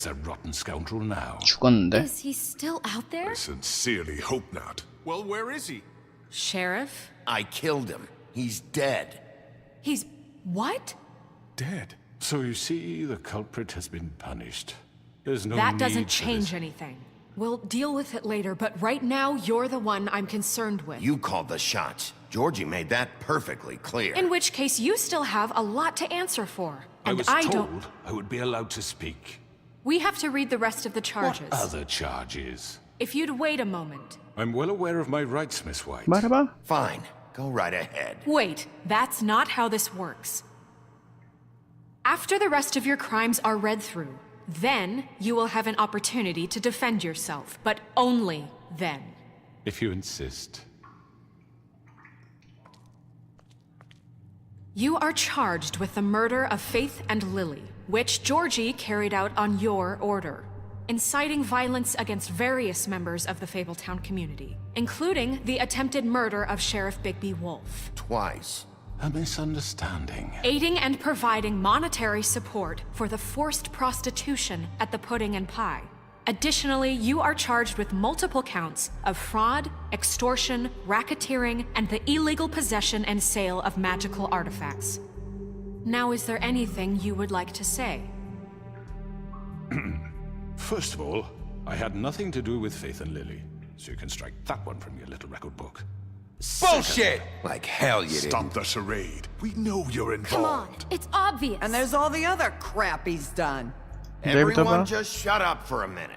a rotten scoundrel now. 죽었는데? Is he still out there? I sincerely hope not. Well, where is he? Sheriff? I killed him. He's dead. He's... what? Dead. So you see, the culprit has been punished. There's no That need doesn't for change this. anything. We'll deal with it later, but right now, you're the one I'm concerned with. You called the shots. Georgie made that perfectly clear. In which case, you still have a lot to answer for. I And was I told don't... I would be allowed to speak. We have to read the rest of the charges. What other charges? If you'd wait a moment. I'm well aware of my rights, Miss White. 말해봐. Fine. Go right ahead. Wait, that's not how this works. After the rest of your crimes are read through, then you will have an opportunity to defend yourself, but only then. If you insist. You are charged with the murder of Faith and Lily, which Georgie carried out on your order, inciting violence against various members of the Fabletown community, including the attempted murder of Sheriff Bigby Wolf. Twice. A misunderstanding. Aiding and providing monetary support for the forced prostitution at the Pudding and Pie. Additionally, you are charged with multiple counts of fraud, extortion, racketeering, and the illegal possession and sale of magical artifacts. Now, is there anything you would like to say? First of all, I had nothing to do with Faith and Lily, so you can strike that one from your little record book. Bullshit! Like hell you didn't. Stop the charade. We know you're involved. Come on, it's obvious. And there's all the other crap he's done. Everyone just shut up for a minute.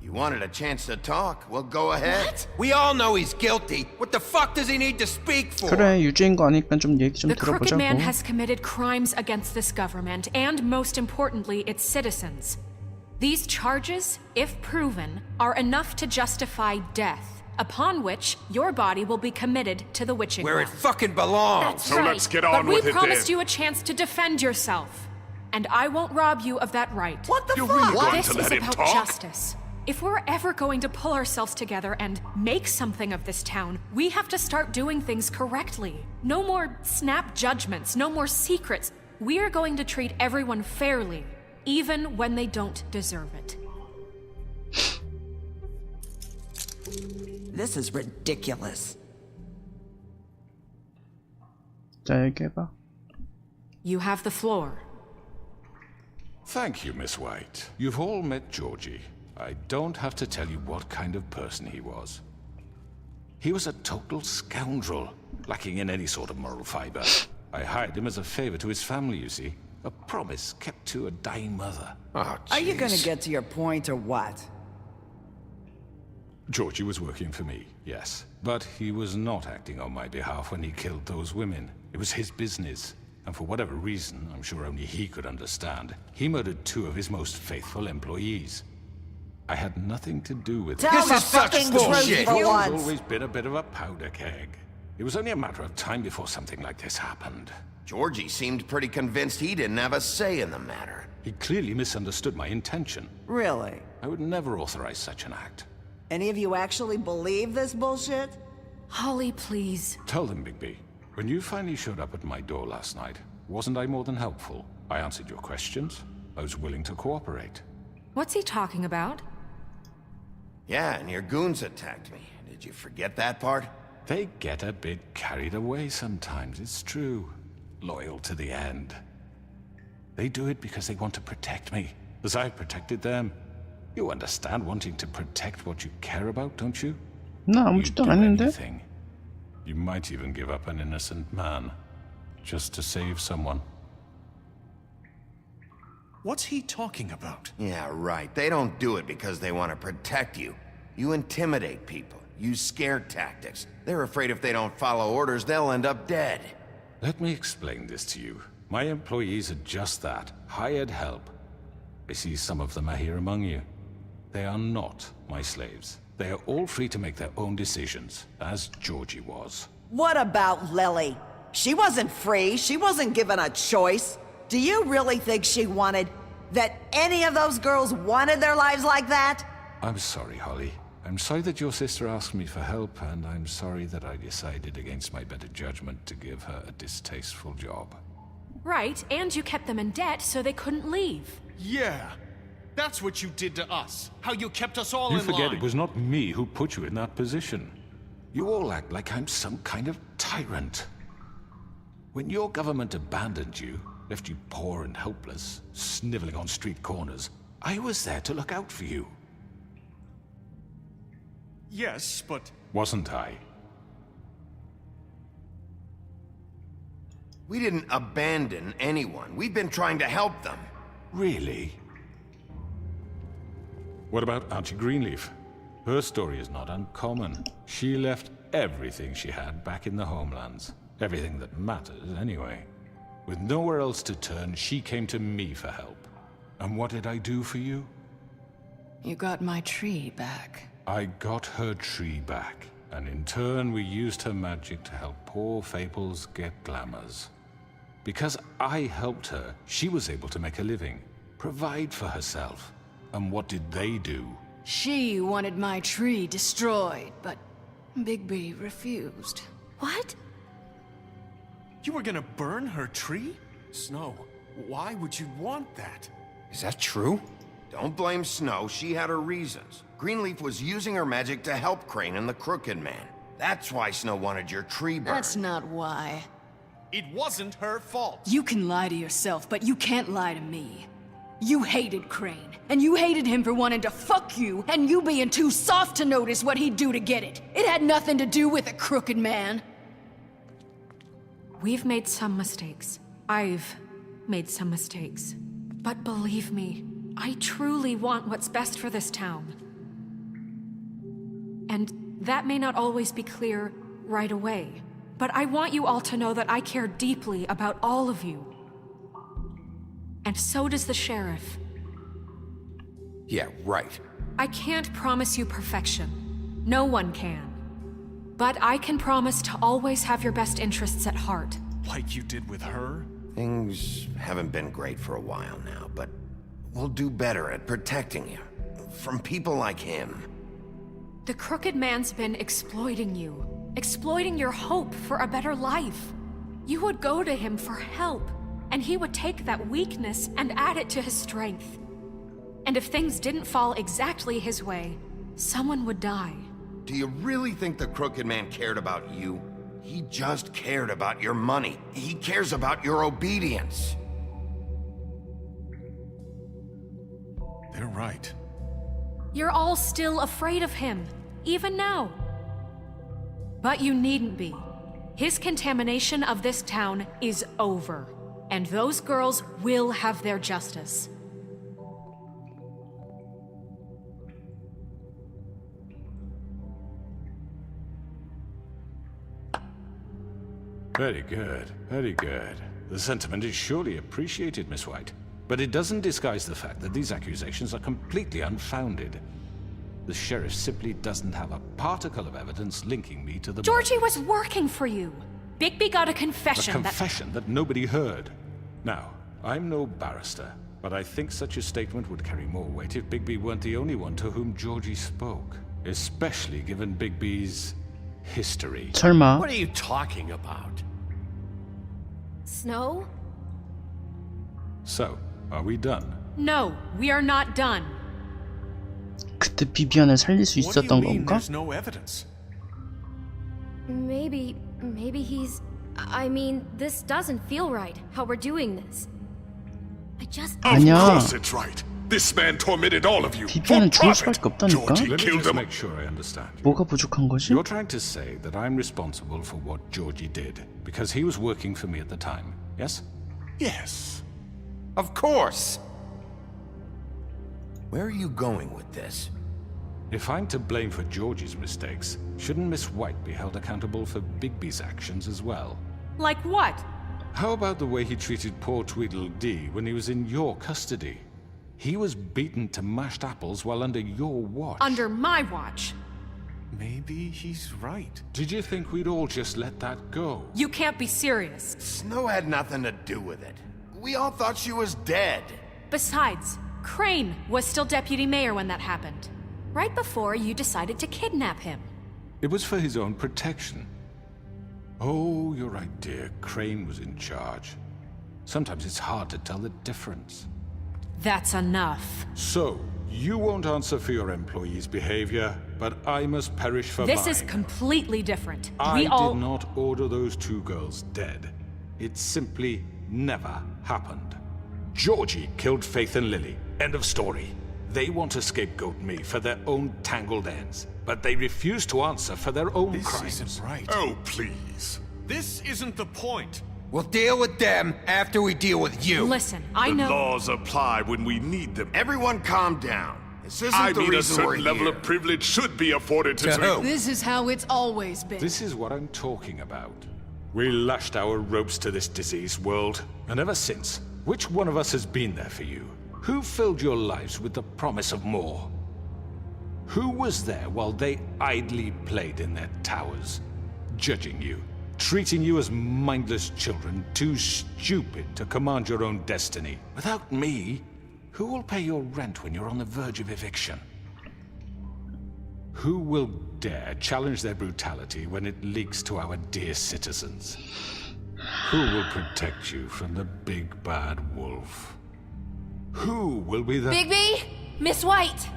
You wanted a chance to talk? Well, go ahead. What? We all know he's guilty. What the fuck does he need to speak for? 그래, 유죄인 거 아니까 좀 얘기 좀 The crooked man 들어보자고. has committed crimes against this government and, most importantly, its citizens. These charges, if proven, are enough to justify death, upon which your body will be committed to the witching Where it well. fucking belongs. That's So right. let's get But on we with it promised then. you a chance to defend yourself, and I won't rob you of that right. What the You're fuck? really going This to is let him about talk? justice. If we're ever going to pull ourselves together and make something of this town, we have to start doing things correctly. No more snap judgments, no more secrets. We are going to treat everyone fairly, even when they don't deserve it. This is ridiculous. 자, 얘기해봐. You have the floor. Thank you, Miss White. You've all met Georgie. I don't have to tell you what kind of person he was. He was a total scoundrel, lacking in any sort of moral fiber. I hired him as a favor to his family, you see. A promise kept to a dying mother. Oh, Are you gonna jeez. get to your point or what? Georgie was working for me, yes. But he was not acting on my behalf when he killed those women. It was his business. And for whatever reason, I'm sure only he could understand, he murdered 2 of his most faithful employees. I had nothing to do with it. Tell This the is such fucking bullshit. truth for He's once. always been a bit of a powder keg. It was only a matter of time before something like this happened. Georgie seemed pretty convinced he didn't have a say in the matter. He clearly misunderstood my intention. Really? I would never authorize such an act. Any of you actually believe this bullshit? Holly, please. Tell them, Bigby, when you finally showed up at my door last night, wasn't I more than helpful? I answered your questions. I was willing to cooperate. What's he talking about? Yeah, and your goons attacked me. Did you forget that part? They get a bit carried away sometimes, it's true. Loyal to the end. They do it because they want to protect me, as I've protected them. You understand wanting to protect what you care about, don't you? 나 아무 You'd 짓도 do 안 했는데? anything. You might even give up an innocent man, just to save someone. What's he talking about? Yeah, right. They don't do it because they want to protect you. You intimidate people, use scare tactics. They're afraid if they don't follow orders, they'll end up dead. Let me explain this to you. My employees are just that, hired help. I see some of them are here among you. They are not my slaves. They are all free to make their own decisions, as Georgie was. What about Lily? She wasn't free. She wasn't given a choice. Do you really think she wanted... that any of those girls wanted their lives like that? I'm sorry, Holly. I'm sorry that your sister asked me for help, and I'm sorry that I decided against my better judgment to give her a distasteful job. Right, and you kept them in debt so they couldn't leave. Yeah. That's what you did to us. How you kept us all You in forget line. it was not me who put you in that position. You all act like I'm some kind of tyrant. When your government abandoned you, left you poor and helpless, sniveling on street corners, I was there to look out for you. Yes, but Wasn't I? We didn't abandon anyone. We've been trying to help them. Really? What about Auntie Greenleaf? Her story is not uncommon. She left everything she had back in the homelands. Everything that matters, anyway. With nowhere else to turn, she came to me for help. And what did I do for you? You got my tree back. I got her tree back, and in turn we used her magic to help poor Faples get glamours. Because I helped her, she was able to make a living, provide for herself. And what did they do? She wanted my tree destroyed, but Bigby refused. What? you were gonna burn her tree? Snow, why would you want that? Is that true? Don't blame Snow. She had her reasons. Greenleaf was using her magic to help Crane and the Crooked Man. That's why Snow wanted your tree burned. That's not why. It wasn't her fault. You can lie to yourself, but you can't lie to me. You hated Crane, and you hated him for wanting to fuck you, and you being too soft to notice what he'd do to get it. It had nothing to do with a Crooked Man. We've made some mistakes. I've made some mistakes. But believe me, I truly want what's best for this town. And that may not always be clear right away, but I want you all to know that I care deeply about all of you. And so does the sheriff. Yeah, right. I can't promise you perfection. No one can. But I can promise to always have your best interests at heart. Like you did with her? Things haven't been great for a while now, but we'll do better at protecting you. From people like him. The Crooked Man's been exploiting you. Exploiting your hope for a better life. You would go to him for help, and he would take that weakness and add it to his strength. And if things didn't fall exactly his way, someone would die. Do you really think the Crooked Man cared about you? He just cared about your money. He cares about your obedience. They're right. You're all still afraid of him, even now. But you needn't be. His contamination of this town is over, and those girls will have their justice. Very good, very good. The sentiment is surely appreciated, Miss White. But it doesn't disguise the fact that these accusations are completely unfounded. The sheriff simply doesn't have a particle of evidence linking me to the Georgie murder. was working for you. Bigby got a confession A confession that nobody heard. Now, I'm no barrister, but I think such a statement would carry more weight if Bigby weren't the only one to whom Georgie spoke. Especially given Bigby's history. 설마 What are you talking about? Snow? So, are we done? No, we are not done. 그때 비비안을 살릴 수 What do you 있었던 mean 건가? there's no evidence? Maybe he's... I mean, this doesn't feel right, how we're doing this. I just... Of 아니야. course it's right. This man tormented all of you. 비비안은 For 죽을 profit. 수밖에 없다니까? Georgie Let me killed just them. make sure I understand you. 뭐가 부족한 거지? You're trying to say that I'm responsible for what Georgie did, because he was working for me at the time, yes? Yes. Of course! Where are you going with this? If I'm to blame for Georgie's mistakes, shouldn't Miss White be held accountable for Bigby's actions as well? Like what? How about the way he treated poor Tweedledee when he was in your custody? He was beaten to mashed apples while under your watch. Under my watch. Maybe he's right. Did you think we'd all just let that go? You can't be serious. Snow had nothing to do with it. We all thought she was dead. Besides, Crane was still deputy mayor when that happened. Right before you decided to kidnap him. It was for his own protection. Oh, you're right, dear. Crane was in charge. Sometimes it's hard to tell the difference. That's enough. So, you won't answer for your employees' behavior, but I must perish for This mine. is completely different. I We all... did not order those 2 girls dead. It simply never happened. Georgie killed Faith and Lily. End of story. They want to scapegoat me for their own tangled ends, but they refuse to answer for their own This crimes. isn't right. Oh, please. This isn't the point. We'll deal with them after we deal with you. Listen, I The know... laws apply when we need them. Everyone calm down. This isn't I the mean, a reason we're certain level here. of privilege should be afforded to... To who? This is how it's always been. This is what I'm talking about. We lashed our ropes to this diseased world, and ever since, which one of us has been there for you? Who filled your lives with the promise of more? Who was there while they idly played in their towers, judging you, treating you as mindless children, too stupid to command your own destiny? Without me, who will pay your rent when you're on the verge of eviction? Who will dare challenge their brutality when it leaks to our dear citizens? Who will protect you from the big bad wolf? Who will be the... Bigby? Miss White!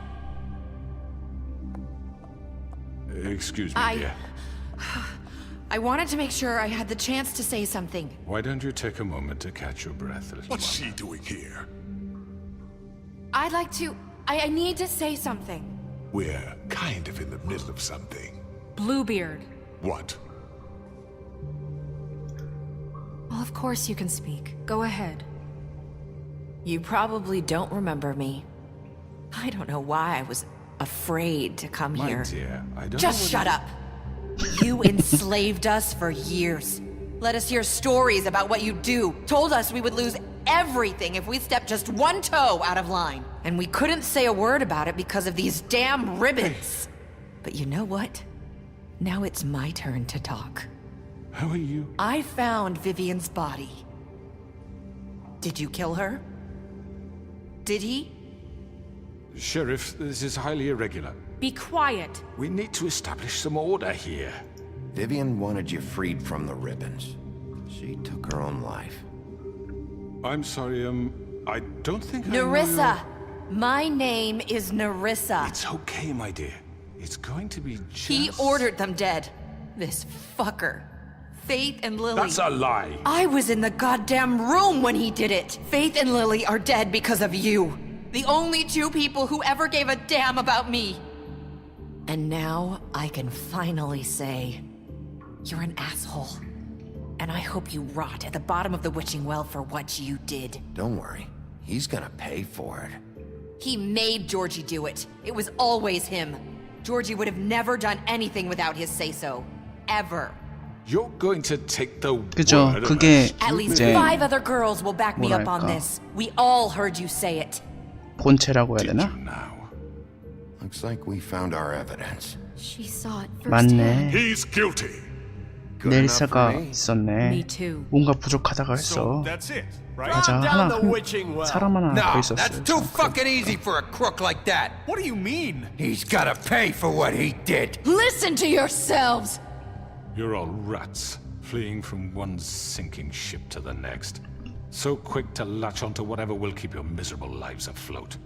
Excuse me, dear. I wanted to make sure I had the chance to say something. Why don't you take a moment to catch your breath, little What's one? she doing here? I'd like to... I need to say something. We're kind of in the middle of something. Bluebeard. What? Well, of course you can speak. Go ahead. You probably don't remember me. I don't know why I was afraid to come My here. dear, I don't Just know shut up. You enslaved us for years. Let us hear stories about what you do. Told us we would lose everything if we stepped just one toe out of line. And we couldn't say a word about it because of these damn ribbons. But you know what? Now it's my turn to talk. How are you? I found Vivian's body. Did you kill her? Did he? Sheriff, this is highly irregular. Be quiet. We need to establish some order here. Vivian wanted you freed from the ribbons. She took her own life. I'm sorry, I don't think I know Nerissa! your- My name is Nerissa. It's okay, my dear. It's going to be just... He ordered them dead. This fucker. Faith and Lily. That's a lie. I was in the goddamn room when he did it. Faith and Lily are dead because of you. The only 2 people who ever gave a damn about me. And now I can finally say, you're an asshole. And I hope you rot at the bottom of the witching well for what you did. Don't worry. He's gonna pay for it. He made Georgie do it. It was always him. Georgie would have never done anything without his say-so. Ever. You're going to take the 그죠? word of 그게 a At least 이제 5 other girls will back me up on 뭐랄까. this. We all heard you say it. 본체라고 해야 Did 되나? you now? Looks like we found our evidence. She saw it 맞네. firsthand. He's guilty. Good enough 넬사가 for me. 있었네. Me too. 뭔가 부족하다고 So 했어. that's it, right? 맞아, down 하나 the witching well. 사람 하나 더 No, 있었어. that's too fucking easy for a crook like that. What do you mean? He's gotta pay for what he did. Listen to yourselves! You're all rats, fleeing from one sinking ship to the next. So quick to latch onto whatever will keep your miserable lives afloat.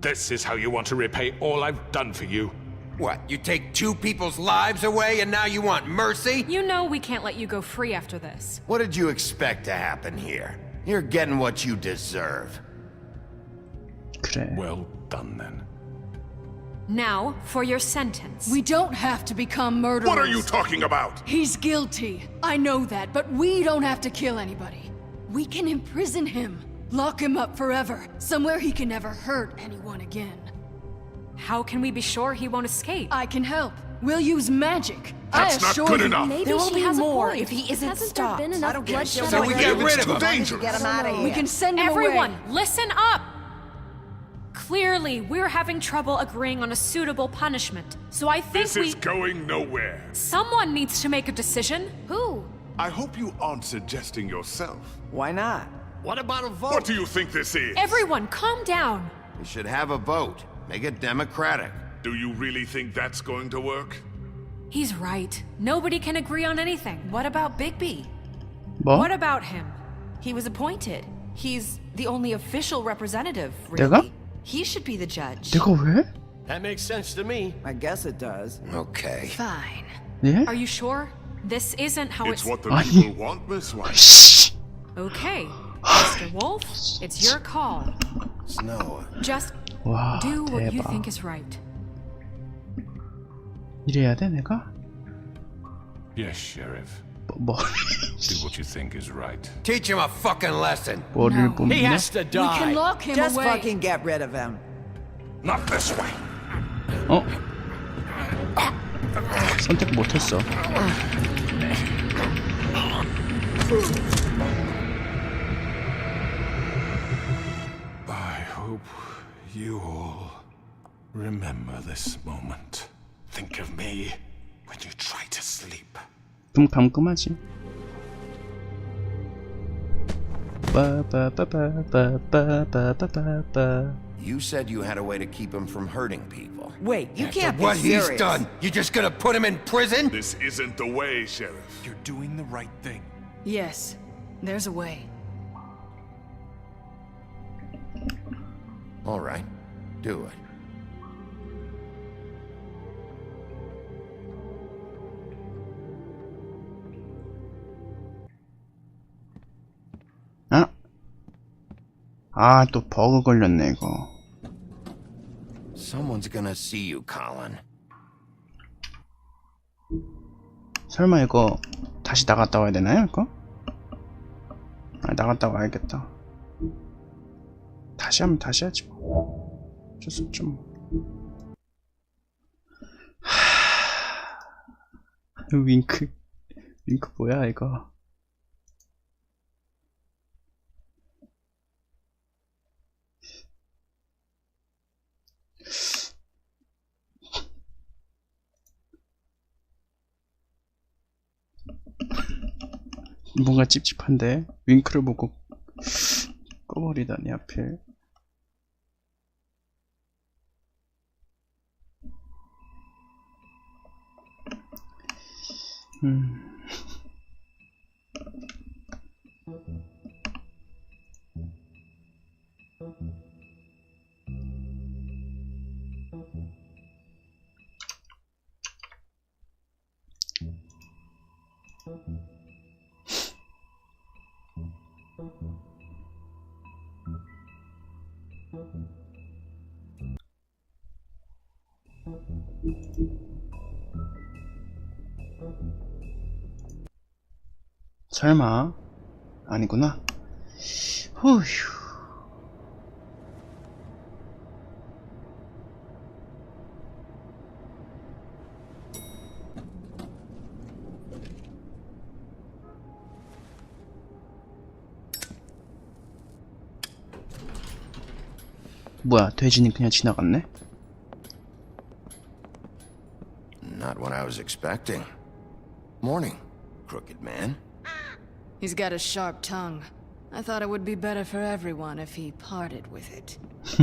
This is how you want to repay all I've done for you? What, you take 2 people's lives away and now you want mercy? You know we can't let you go free after this. What did you expect to happen here? You're getting what you deserve. 그래. Well done then. Now, for your sentence. We don't have to become murderers. What are you talking about? He's guilty. I know that, but we don't have to kill anybody. We can imprison him. Lock him up forever. Somewhere he can never hurt anyone again. How can we be sure he won't escape? I can help. We'll use magic. That's I not assure good you. enough. Maybe There will she be has more a point. if he isn't Hasn't stopped. there been enough bloodshed So we get rid of him. Dangerous. Get him out of here. We can send him Everyone, away. listen up! Clearly, we're having trouble agreeing on a suitable punishment. So I think This is going nowhere. Someone needs to make a decision. Who? I hope you aren't suggesting yourself. Why not? What about a vote? What do you think this is? Everyone, calm down. We should have a vote. Make it democratic. Do you really think that's going to work? He's right. Nobody can agree on anything. What about Bigby? 뭐? What about him? He was appointed. He's the only official representative, 내가? really. He should be the judge. 내가 왜? That makes sense to me. I guess it does. Okay. Fine. 예? Are you sure? This isn't how It's it's... what the 아니. people want, Miss White. 씨. Okay, Mr. Wolf, it's your call. Snow. Just 와, do what you 대박. think is right. 이래야 돼, 내가? Yes, Sheriff. 뭐, Do what you think is right. Teach him a fucking lesson. 머리를 No. 뽑네? He has to We can die. lock him Just away. fucking get rid of him. Not this way. 어? 선택 못했어. I hope you all remember this moment. Think of me when you try to sleep. 좀 감금하지. 빠빠빠빠빠빠빠빠. You said you had a way to keep him from hurting people. Wait, you After can't be what serious. he's done, you just gonna put him in prison? This isn't the way, Sheriff. You're doing the right thing. Yes, there's a way. All right. Do it. 아? 아, 또 버그 걸렸네, 이거. Someone's gonna see you, Colin. 설마 이거 다시 나갔다 와야 되나요, 이거? 아, 나갔다 와야겠다. 다시 하면 다시 하지 뭐. 어쩔 수 없죠 뭐. 윙크 뭐야 이거. 뭔가 찝찝한데 윙크를 보고 꺼버리다니 하필. 설마 아니구나. 후휴. 뭐야, 돼지는 그냥 지나갔네? Not what I was expecting. Morning, crooked man. He's got a sharp tongue. I thought it would be better for everyone if he parted with it.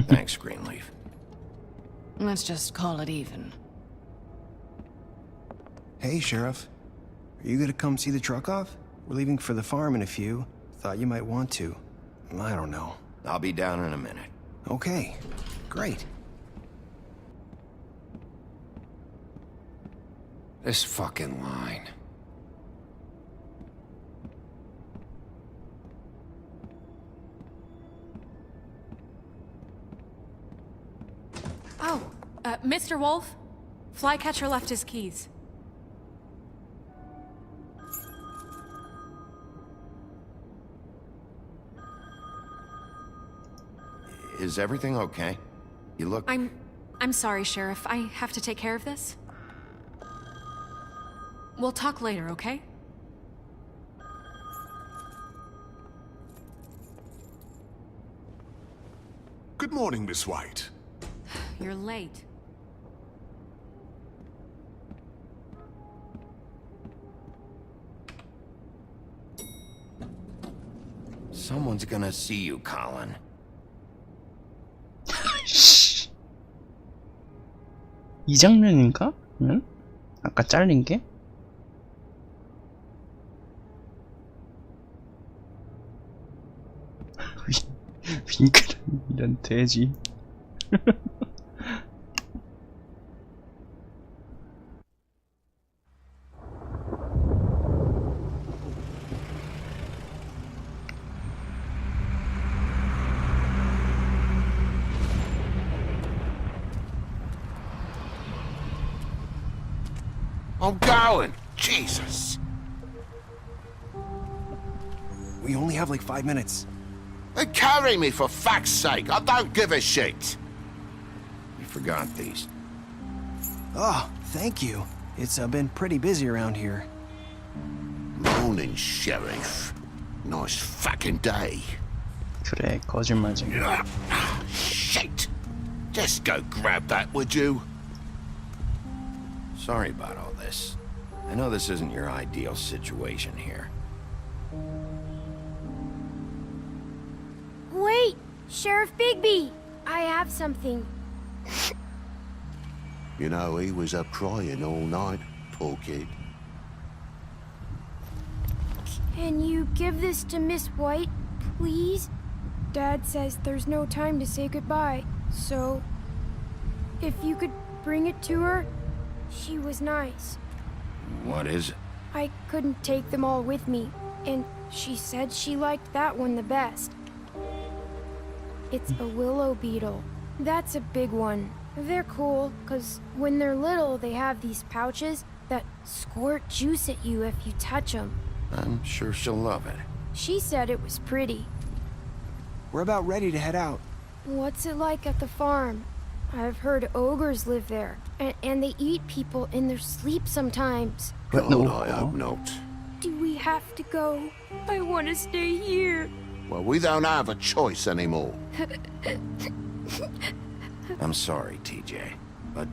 Thanks, Greenleaf. Let's just call it even. Hey, Sheriff. Are you gonna come see the truck off? We're leaving for the farm in a few. Thought you might want to. I don't know. I'll be down in a minute. Okay, great. This fucking line. Oh, Mr. Wolf, Flycatcher left his keys. Is everything okay? You look... I'm sorry, Sheriff. I have to take care of this. We'll talk later, okay? Good morning, Miss White. You're late. Someone's gonna see you, Colin. 이 장면인가? 응? 아까 잘린 게? 윙크는 이런 돼지. I'm going. Jesus. We only have like 5 minutes. Then carry me for fuck's sake. I don't give a shit. You forgot these. Oh, thank you. It's been pretty busy around here. Morning, Sheriff. Nice fucking day. 그래, 거짓말쟁이. Shit. Just go grab that, would you? Sorry about all this. I know this isn't your ideal situation here. Wait! Sheriff Bigby! I have something. You know, he was up crying all night, poor kid. Can you give this to Miss White, please? Dad says there's no time to say goodbye, so... if you could bring it to her, she was nice. What is it? I couldn't take them all with me, and she said she liked that one the best. It's a willow beetle. That's a big one. They're cool, 'cause when they're little, they have these pouches that squirt juice at you if you touch them. I'm sure she'll love it. She said it was pretty. We're about ready to head out. What's it like at the farm? I've heard ogres live there, and they eat people in their sleep sometimes. God, no. I hope not. Do we have to go? I want to stay here. Well, we don't have a choice anymore. I'm sorry, TJ. But,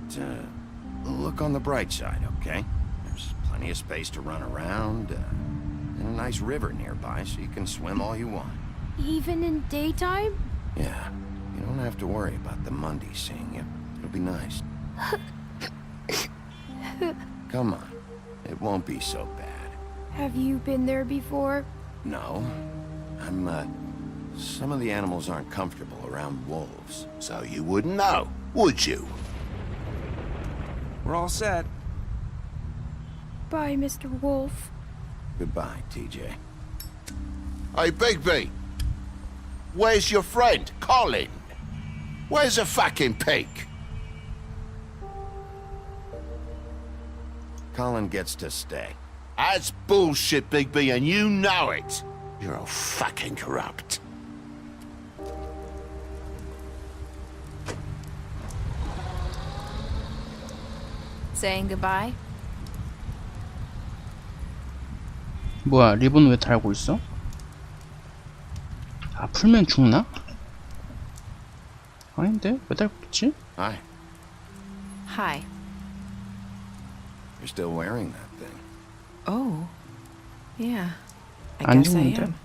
look on the bright side, okay? There's plenty of space to run around, and a nice river nearby so you can swim all you want. Even in daytime? Yeah, you don't have to worry about the Mundies seeing you. It'll be nice. Come on, it won't be so bad. Have you been there before? No, some of the animals aren't comfortable around wolves. So you wouldn't know, would you? We're all set. Bye, Mr. Wolf. Goodbye, TJ. Hey, Bigby. Where's your friend, Colin? Where's the fucking pig? Colin gets to stay. That's bullshit, Bigby, and you know it. You're all fucking corrupt. Saying goodbye? 뭐야, 리본 왜 달고 있어? 아, 풀면 죽나? 아닌데? 왜 달고 있지? Hi. Hi. You're still wearing that thing. Oh. Yeah. I 안 guess I 죽는데? am.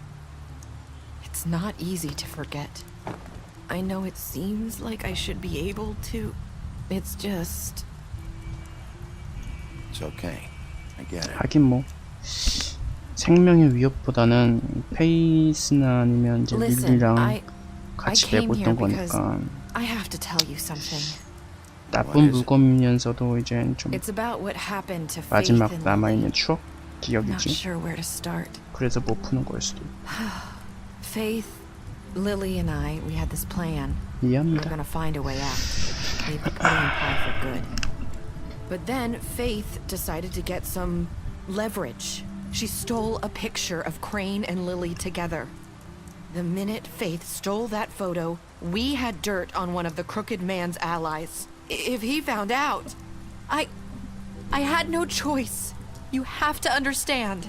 It's not easy to forget. I know it seems like I should be able to. It's just... It's okay. I get it. 하긴 뭐 생명의 위협보다는 페이스나 아니면 이제 Listen, 릴리랑 I 같이 came 내고 here 있던 because 거니까 I have to tell you something. 나쁜 물건이면서도 이제 좀 It's about what happened to Faith 마지막 and 남아있는 추억 Not 기억이지. sure where to start. 그래서 못 푸는 거일 수도. Faith, Lily, and I, we had this plan. We were 이해합니다. gonna find a way out. Leave the pudding and pie for good. But then Faith decided to get some leverage. She stole a picture of Crane and Lily together. The minute Faith stole that photo, we had dirt on one of the Crooked Man's allies. If he found out, I had no choice. You have to understand.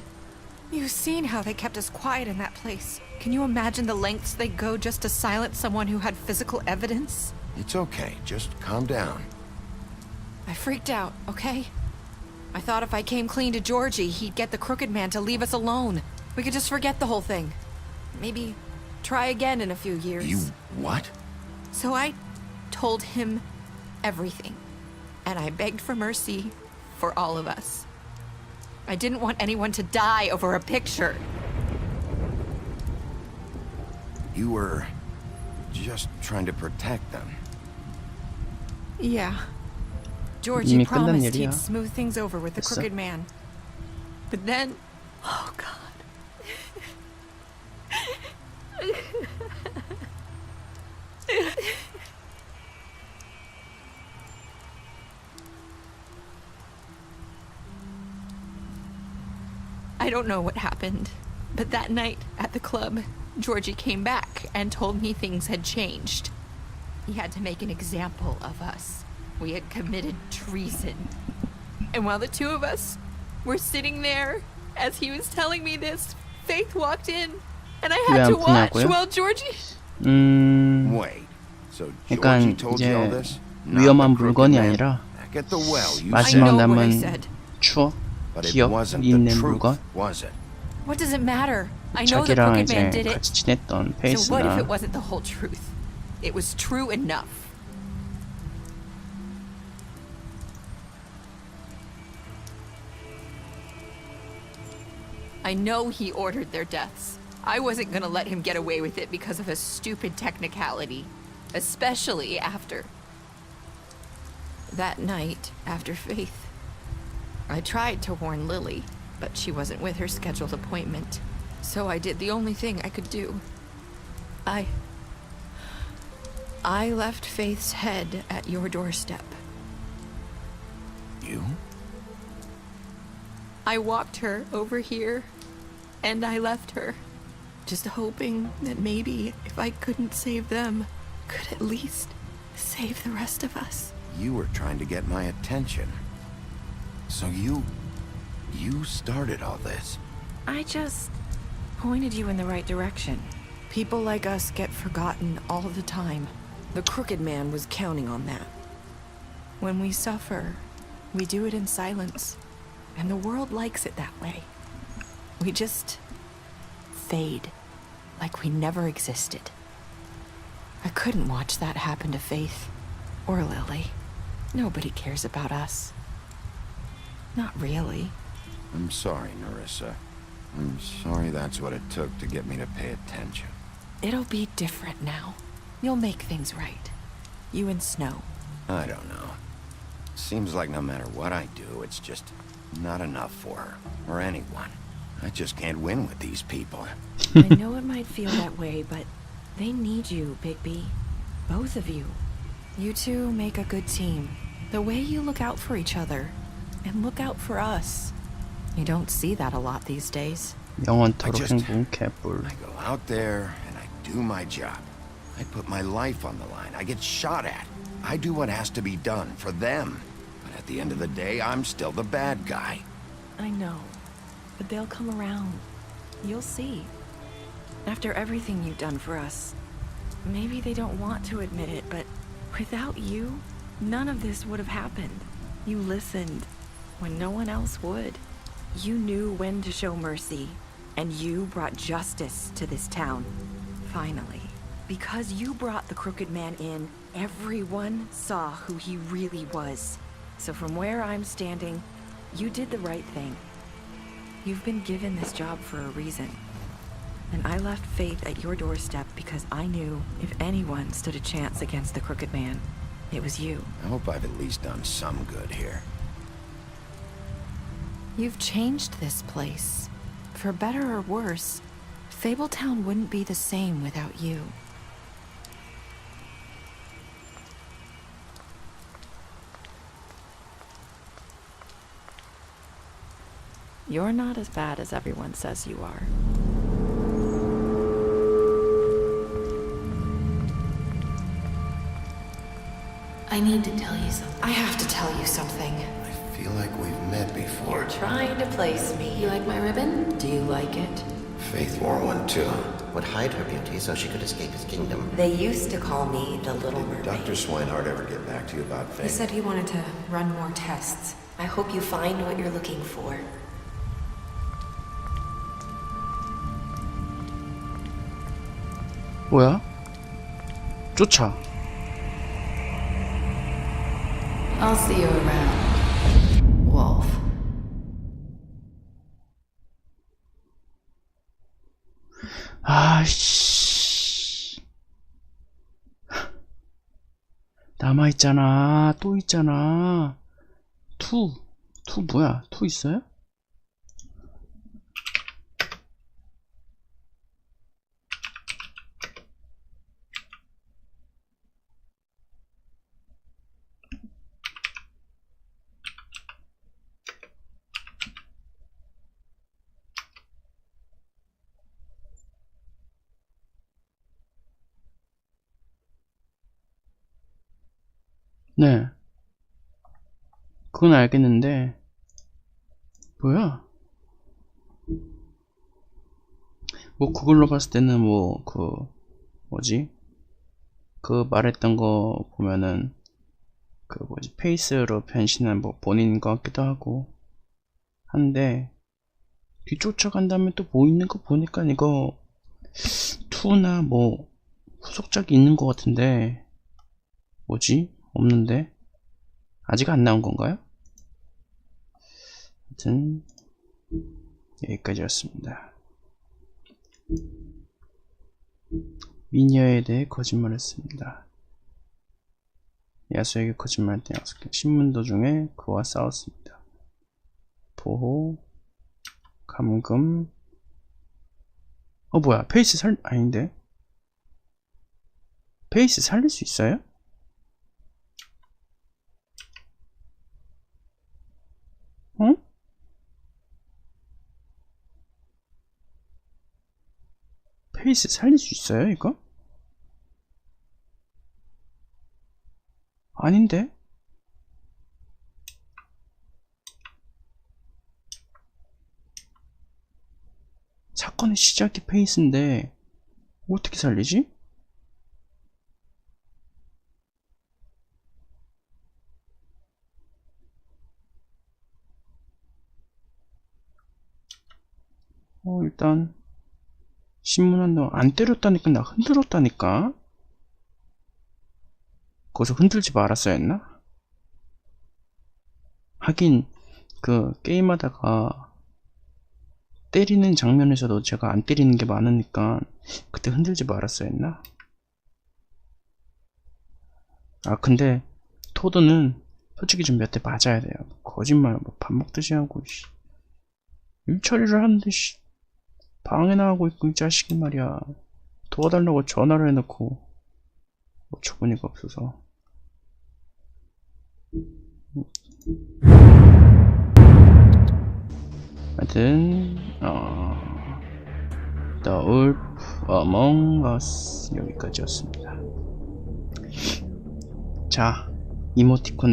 You've seen how they kept us quiet in that place. Can you imagine the lengths they go just to silence someone who had physical evidence? It's okay. Just calm down. I freaked out, okay? I thought if I came clean to Georgie, he'd get the Crooked Man to leave us alone. We could just forget the whole thing. Maybe try again in a few years. You what? So I told him everything. And I begged for mercy for all of us. I didn't want anyone to die over a picture. You were just trying to protect them. Yeah. Georgie 이미 끝난 promised 일이야. he'd smooth things over with the 됐어. crooked man. But then... Oh, God. I don't know what happened, but that night at the club, Georgie came back and told me things had changed. He had to make an example of us. We had committed treason. And while the two of us were sitting there, as he was telling me this, Faith walked in, and I had to watch while Georgie... Wait, so Georgie 그러니까 told you all 이제 this? Not 위험한 the crooked 물건이 man? 아니라 Back at the well, you 마지막 I know what I 남은 said. 추억, But it 기억 wasn't the 있는 truth, 물건. was it? What does it matter? I know the 자기랑 crooked man 이제 did it. 같이 지냈던 So what if 페이스나 it wasn't the whole truth? It was true enough. I know he ordered their deaths. I wasn't gonna let him get away with it because of a stupid technicality. Especially after... that night, after Faith. I tried to warn Lily, but she wasn't with her scheduled appointment. So I did the only thing I could do. I left Faith's head at your doorstep. You? I walked her over here, and I left her, just hoping that maybe if I couldn't save them, could at least save the rest of us. You were trying to get my attention. So you started all this. I just pointed you in the right direction. People like us get forgotten all the time. The crooked man was counting on that. When we suffer, we do it in silence, and the world likes it that way. We just fade, like we never existed. I couldn't watch that happen to Faith, or Lily. Nobody cares about us. Not really. I'm sorry, Nerissa. I'm sorry that's what it took to get me to pay attention. It'll be different now. You'll make things right. You and Snow. I don't know. Seems like no matter what I do, it's just not enough for her, or anyone. I just can't win with these people. I know it might feel that way, but they need you, Bigby. Both of you. You two make a good team. The way you look out for each other, and look out for us. You don't see that a lot these days. 영원토록 행복한 개뿔. I go out there and I do my job. I put my life on the line. I get shot at. I do what has to be done for them. But at the end of the day, I'm still the bad guy. I know, but they'll come around. You'll see. After everything you've done for us, maybe they don't want to admit it, but without you, none of this would have happened. You listened when no one else would. You knew when to show mercy, and you brought justice to this town. Finally. Because you brought the crooked man in, everyone saw who he really was. So from where I'm standing, you did the right thing. You've been given this job for a reason. And I left Faith at your doorstep because I knew if anyone stood a chance against the crooked man, it was you. I hope I've at least done some good here. You've changed this place. For better or worse, Fabletown wouldn't be the same without you. You're not as bad as everyone says you are. I need to tell you something. I have to tell you something. I feel like we've met before. You're trying to place me. You like my ribbon? Do you like it? Faith wore one too. Would hide her beauty so she could escape his kingdom. They used to call me the Little Mermaid. Dr. Swinehart ever get back to you about Faith? He said he wanted to run more tests. I hope you find what you're looking for. 뭐야? 쫓아. I'll see you around, Wolf. 아씨. 남아있잖아. 또 있잖아. 투 뭐야? 투 있어요? 네. 그건 알겠는데, 뭐야? 뭐, 그걸로 봤을 때는 뭐, 뭐지? 그 말했던 거 보면은, 페이스로 변신한 뭐, 본인인 것 같기도 하고, 한데, 뒤쫓아간 다음에 또 뭐 있는 거 보니까 이거, 2나 뭐, 후속작이 있는 것 같은데, 뭐지? 없는데? 아직 안 나온 건가요? 하여튼 여기까지였습니다. 미녀에 대해 거짓말했습니다. 야수에게 거짓말했던 약속해 신문 도중에 그와 싸웠습니다. 보호 감금 뭐야 페이스 아닌데 페이스 살릴 수 있어요? 응? 페이스 살릴 수 있어요, 이거? 아닌데? 사건의 시작이 페이스인데 어떻게 살리지? 일단 신문 한동 안 때렸다니까 나 흔들었다니까 거기서 흔들지 말았어야 했나? 하긴 그 게임하다가 때리는 장면에서도 제가 안 때리는 게 많으니까 그때 흔들지 말았어야 했나? 근데 토드는 솔직히 좀 몇 대 맞아야 돼요. 거짓말 뭐 밥 먹듯이 하고 일 처리를 하는데 방에 나가고 있고 이 자식이 말이야 도와달라고 전화를 해놓고 어처구니가 없어서 하여튼 The Wolf Among Us 여기까지였습니다. 자 이모티콘